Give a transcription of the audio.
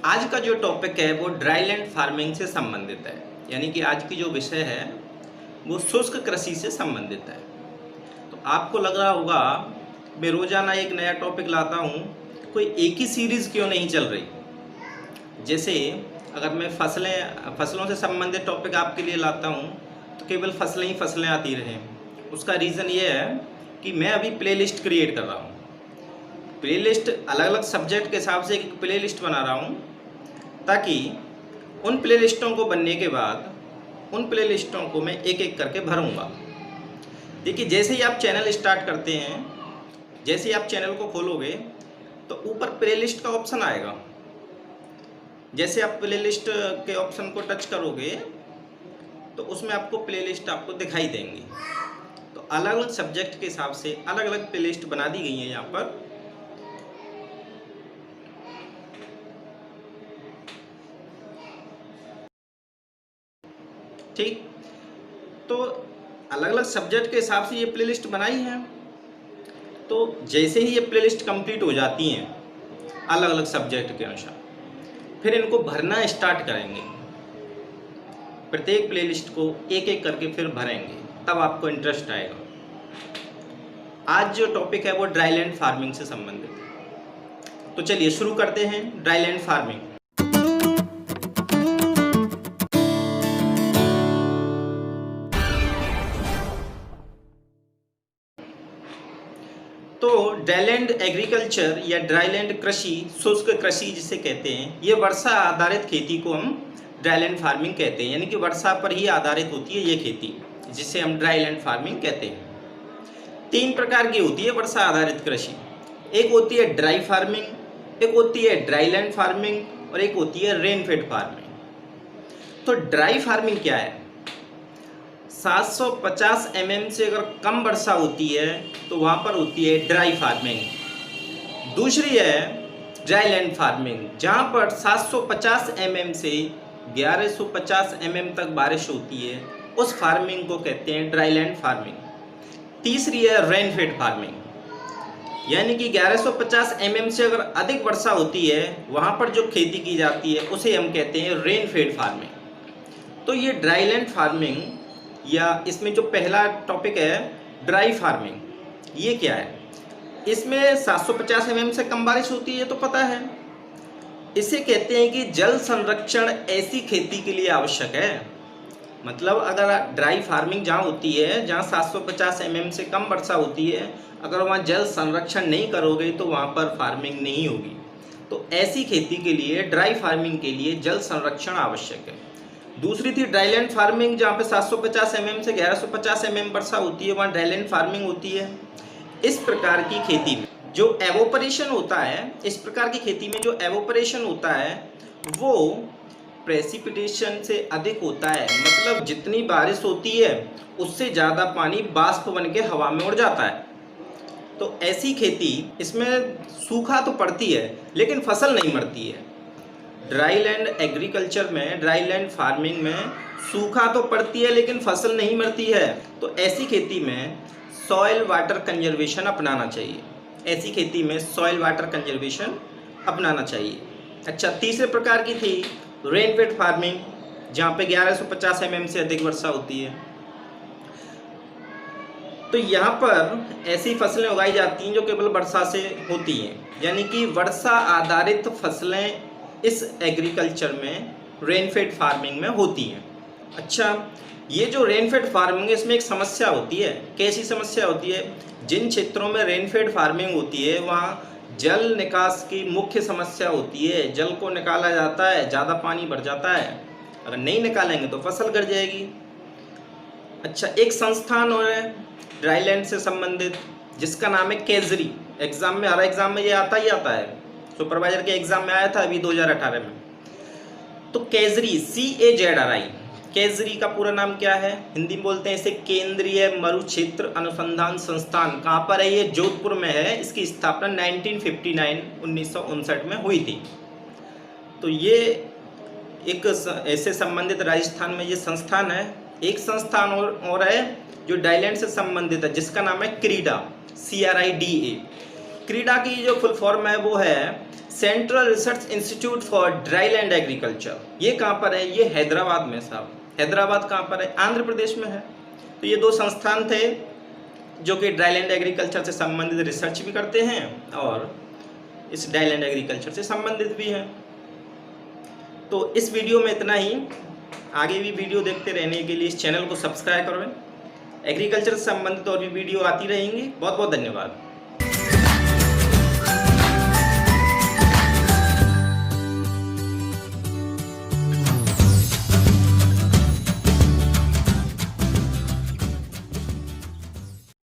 आज का जो टॉपिक है वो ड्राईलैंड फार्मिंग से संबंधित है। यानी कि आज की जो विषय है वो शुष्क कृषि से संबंधित है। तो आपको लग रहा होगा मैं रोज़ाना एक नया टॉपिक लाता हूँ, कोई एक ही सीरीज़ क्यों नहीं चल रही। जैसे अगर मैं फसलों से संबंधित टॉपिक आपके लिए लाता हूँ तो केवल फसलें ही फसलें आती रहें। उसका रीज़न ये है कि मैं अभी प्लेलिस्ट क्रिएट कर रहा हूँ। प्लेलिस्ट अलग अलग सब्जेक्ट के हिसाब से एक प्लेलिस्ट बना रहा हूँ, ताकि उन प्लेलिस्टों को बनने के बाद उन प्लेलिस्टों को मैं एक एक करके भरूंगा। देखिए, जैसे ही आप चैनल स्टार्ट करते हैं, जैसे ही आप चैनल को खोलोगे तो ऊपर प्लेलिस्ट का ऑप्शन आएगा। जैसे आप प्लेलिस्ट के ऑप्शन को टच करोगे तो उसमें आपको प्लेलिस्ट आपको दिखाई देंगी। तो अलग अलग सब्जेक्ट के हिसाब से अलग अलग प्लेलिस्ट बना दी गई है यहाँ पर। ठीक, तो अलग अलग सब्जेक्ट के हिसाब से ये प्लेलिस्ट बनाई है। तो जैसे ही ये प्लेलिस्ट कंप्लीट हो जाती हैं अलग अलग सब्जेक्ट के अनुसार, फिर इनको भरना स्टार्ट करेंगे। प्रत्येक प्लेलिस्ट को एक एक करके फिर भरेंगे, तब आपको इंटरेस्ट आएगा। आज जो टॉपिक है वो ड्राईलैंड फार्मिंग से संबंधित है। तो चलिए शुरू करते हैं ड्राईलैंड फार्मिंग। तो ड्राईलैंड एग्रीकल्चर या ड्राईलैंड कृषि, शुष्क कृषि जिसे कहते हैं, ये वर्षा आधारित खेती को हम ड्राईलैंड फार्मिंग कहते हैं। यानी कि वर्षा पर ही आधारित होती है ये खेती, जिसे हम ड्राईलैंड फार्मिंग कहते हैं। तीन प्रकार की होती है वर्षा आधारित कृषि। एक होती है ड्राई फार्मिंग, एक होती है ड्राईलैंड फार्मिंग और एक होती है रेनफेड फार्मिंग। तो ड्राई फार्मिंग क्या है? 750 mm से अगर कम वर्षा होती है तो वहाँ पर होती है ड्राई फार्मिंग। दूसरी है ड्राईलैंड फार्मिंग, जहाँ पर 750 mm से 1150 mm तक बारिश होती है, उस फार्मिंग को कहते हैं ड्राईलैंड फार्मिंग। तीसरी है रेनफेड फार्मिंग, यानी कि 1150 mm से अगर अधिक वर्षा होती है वहाँ पर जो खेती की जाती है उसे हम कहते हैं रेनफेड फार्मिंग। तो ये ड्राईलैंड फार्मिंग, या इसमें जो पहला टॉपिक है ड्राई फार्मिंग, ये क्या है? इसमें 750 mm से कम बारिश होती है तो पता है। इसे कहते हैं कि जल संरक्षण ऐसी खेती के लिए आवश्यक है। मतलब अगर ड्राई फार्मिंग जहाँ होती है, जहाँ 750 mm से कम वर्षा होती है, अगर वहाँ जल संरक्षण नहीं करोगे तो वहाँ पर फार्मिंग नहीं होगी। तो ऐसी खेती के लिए, ड्राई फार्मिंग के लिए जल संरक्षण आवश्यक है। दूसरी थी ड्राईलैंड फार्मिंग, जहाँ पे 750 mm से 1150 mm वर्षा होती है, वहाँ ड्राईलैंड फार्मिंग होती है। इस प्रकार की खेती में जो एवोपरेशन होता है, इस प्रकार की खेती में जो एवोपरेशन होता है वो प्रेसिपिटेशन से अधिक होता है। मतलब जितनी बारिश होती है उससे ज़्यादा पानी बाष्प बन के हवा में उड़ जाता है। तो ऐसी खेती, इसमें सूखा तो पड़ती है लेकिन फसल नहीं मरती है। ड्राईलैंड एग्रीकल्चर में, ड्राईलैंड फार्मिंग में सूखा तो पड़ती है लेकिन फसल नहीं मरती है। तो ऐसी खेती में सॉइल वाटर कंजर्वेशन अपनाना चाहिए। ऐसी खेती में सॉइल वाटर कंजर्वेशन अपनाना चाहिए। अच्छा, तीसरे प्रकार की थी रेनफेड फार्मिंग, जहाँ पे 1150 mm से अधिक वर्षा होती है। तो यहाँ पर ऐसी फसलें उगाई जाती हैं जो केवल वर्षा से होती हैं, यानी कि वर्षा आधारित फसलें इस एग्रीकल्चर में, रेनफेड फार्मिंग में होती हैं। अच्छा, ये जो रेनफेड फार्मिंग है इसमें एक समस्या होती है। कैसी समस्या होती है? जिन क्षेत्रों में रेनफेड फार्मिंग होती है वहाँ जल निकास की मुख्य समस्या होती है। जल को निकाला जाता है, ज़्यादा पानी भर जाता है, अगर नहीं निकालेंगे तो फसल गिर जाएगी। अच्छा, एक संस्थान और है ड्राईलैंड से संबंधित, जिसका नाम है केजरी। एग्जाम में, हर एग्जाम में ये आता ही आता है। सुपरवाइजर के एग्जाम में आया था अभी 2018 में। तो केजरी, CAZRI, केजरी का पूरा नाम क्या है? हिंदी में बोलते हैं इसे केंद्रीय मरुक्षेत्र अनुसंधान संस्थान। कहाँ पर है ये? जोधपुर में है। इसकी स्थापना 1959 में हुई थी। तो ये एक ऐसे संबंधित राजस्थान में ये संस्थान है। एक संस्थान और है जो ड्राईलैंड से संबंधित है, जिसका नाम है क्रीडा, CRIDA। क्रीडा की जो फुल फॉर्म है वो है central research institute for dryland agriculture. ये कहाँ पर है? ये हैदराबाद में साहब। हैदराबाद कहाँ पर है? आंध्र प्रदेश में है। तो ये 2 संस्थान थे जो कि ड्राईलैंड एग्रीकल्चर से संबंधित रिसर्च भी करते हैं और इस ड्राईलैंड एग्रीकल्चर से संबंधित भी हैं। तो इस वीडियो में इतना ही। आगे भी वीडियो देखते रहने के लिए इस चैनल को सब्सक्राइब करें। एग्रीकल्चर से संबंधित और भी वीडियो आती रहेंगी। बहुत बहुत धन्यवाद।